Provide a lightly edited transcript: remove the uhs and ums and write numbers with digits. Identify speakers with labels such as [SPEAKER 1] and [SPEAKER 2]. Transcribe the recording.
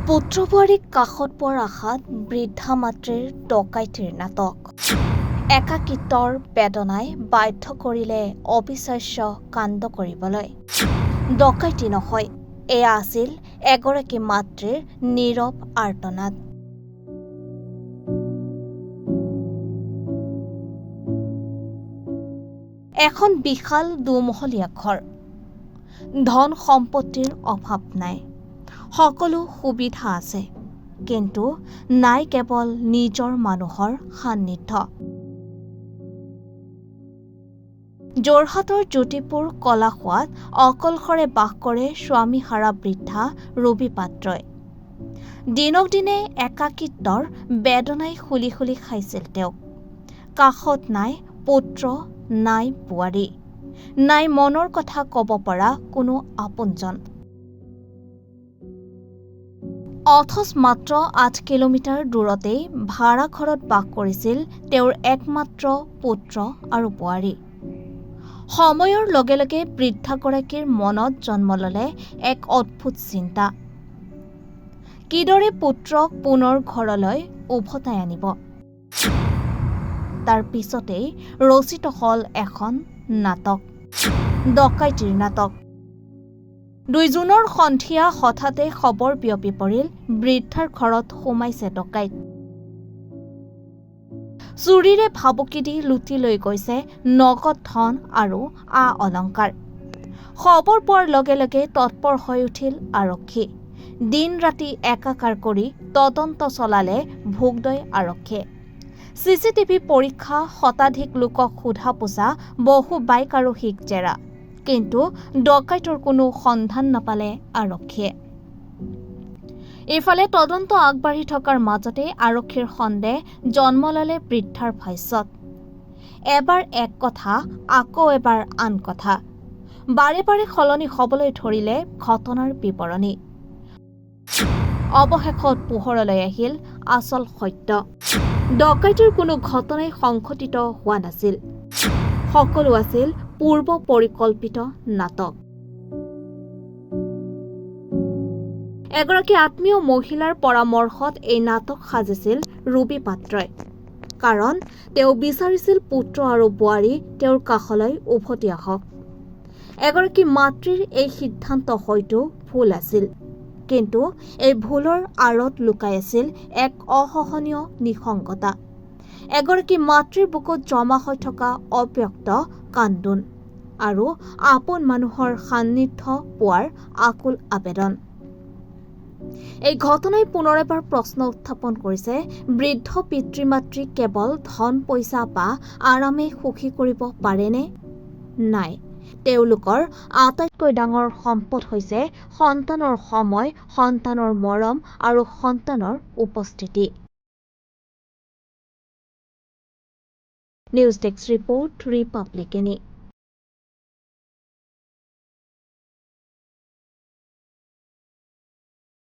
[SPEAKER 1] পুত্ৰবোৱাৰীক কাষত পোৱাৰ আশাত বৃদ্ধা মাতৃৰ ডকাইতিৰ নাটক। একাকিত্বৰ বেদনাই বাধ্য কৰিলে অবিশ্বাস্য কাণ্ড কৰিবলৈ। ডকাইতি নহয়, এয়া আছিল এগৰাকী মাতৃৰ নীৰৱ আৰ্তনাদ। এখন বিশাল দুমহলীয়া ঘৰ। ধন সম্পত্তিৰ অভাৱ নাই, সকলো সুবিধা আছে, কিন্তু নাই কেৱল নিজৰ মানুহৰ সান্নিধ্য। যোৰহাটৰ জ্যোতিপুৰ কলাখোৱাত অকলশৰে বাস কৰে স্বামীহাৰা বৃদ্ধা ৰবি পাত্ৰই। দিনক দিনে একাকিত্বৰ বেদনাই খুলি খুলি খাইছিল তেওঁক। কাষত নাই পুত্ৰ, নাই বোৱাৰী, নাই মনৰ কথা ক'ব পৰা কোনো আপোনজন। অথচ মাত্ৰ ৮ কিলোমিটাৰ দূৰতেই ভাড়া ঘৰত বাস কৰিছিল তেওঁৰ একমাত্ৰ পুত্ৰ আৰু বোৱাৰী। সময়ৰ লগে লগে বৃদ্ধাগৰাকীৰ মনত জন্ম ল'লে এক অদ্ভুত চিন্তা। কিদৰে পুত্ৰক পুনৰ ঘৰলৈ উভতাই আনিব? তাৰ পিছতেই ৰচিত হ'ল এখন নাটক, ডকাইতিৰ নাটক। ২ জুনৰ সন্ধিয়া হঠাতে খবৰ বিয়পি পৰিল বৃদ্ধাৰ ঘৰত সোমাইছে ডকাইত। চুৰিৰে ভাবুকি দি লুটি লৈ গৈছে নগদ ধন আৰু অলংকাৰ। খবৰ পোৱাৰ লগে লগে তৎপৰ হৈ উঠিল আৰক্ষী। দিন ৰাতি একাকাৰ কৰি তদন্ত চলালে ভোগদৈ আৰক্ষীয়ে। CCTV পৰীক্ষা, শতাধিক লোকক সোধা পোছা, বহু বাইক আৰোহীক জেৰা, কিন্তু ডকাইতৰ কোনো সন্ধান নাপালে আৰক্ষীয়ে। ইফালে তদন্ত আগবাঢ়ি থকাৰ মাজতে আৰক্ষীৰ সন্দেহ জন্ম ল'লে বৃদ্ধাৰ ভাষ্যত। এবাৰ এক কথা, আকৌ এবাৰ আন কথা। বাৰে বাৰে সলনি হ'বলৈ ধৰিলে ঘটনাৰ বিৱৰণী। অৱশেষত পোহৰলৈ আহিল আচল সত্য। ডকাইতিৰ কোনো ঘটনাই সংঘটিত হোৱা নাছিল। সকলো আছিল পূৰ্ব পৰিকল্পিত নাটক। এগৰাকী আত্মীয় মহিলাৰ পৰামৰ্শত এই নাটক সাজিছিল ৰবি পাত্ৰই। কাৰণ তেওঁ বিচাৰিছিল পুত্ৰ আৰু বোৱাৰী তেওঁৰ কাষলৈ উভতি আহক। এগৰাকী মাতৃৰ এই সিদ্ধান্ত হয়তো ভুল আছিল, কিন্তু এই ভুলৰ আঁৰত লুকাই আছিল এক অসহনীয় নিঃসংগতা। এগৰাকী মাতৃৰ বুকুত জমা হৈ থকা অব্যক্ত কান্দোন আৰু আপোন মানুহৰ সান্নিধ্য পোৱাৰ আকুল আবেদন। এই ঘটনাই পুনৰ এবাৰ প্ৰশ্ন উত্থাপন কৰিছে, বৃদ্ধ পিতৃ-মাতৃক কেৱল ধন পইচা বা আৰামে সুখী কৰিব পাৰেনে? নাই, তেওঁলোকৰ আটাইতকৈ ডাঙৰ সম্পদ হৈছে সন্তানৰ সময়, সন্তানৰ মৰম আৰু সন্তানৰ উপস্থিতি। News desk report, ৰিপাব্লিকানী।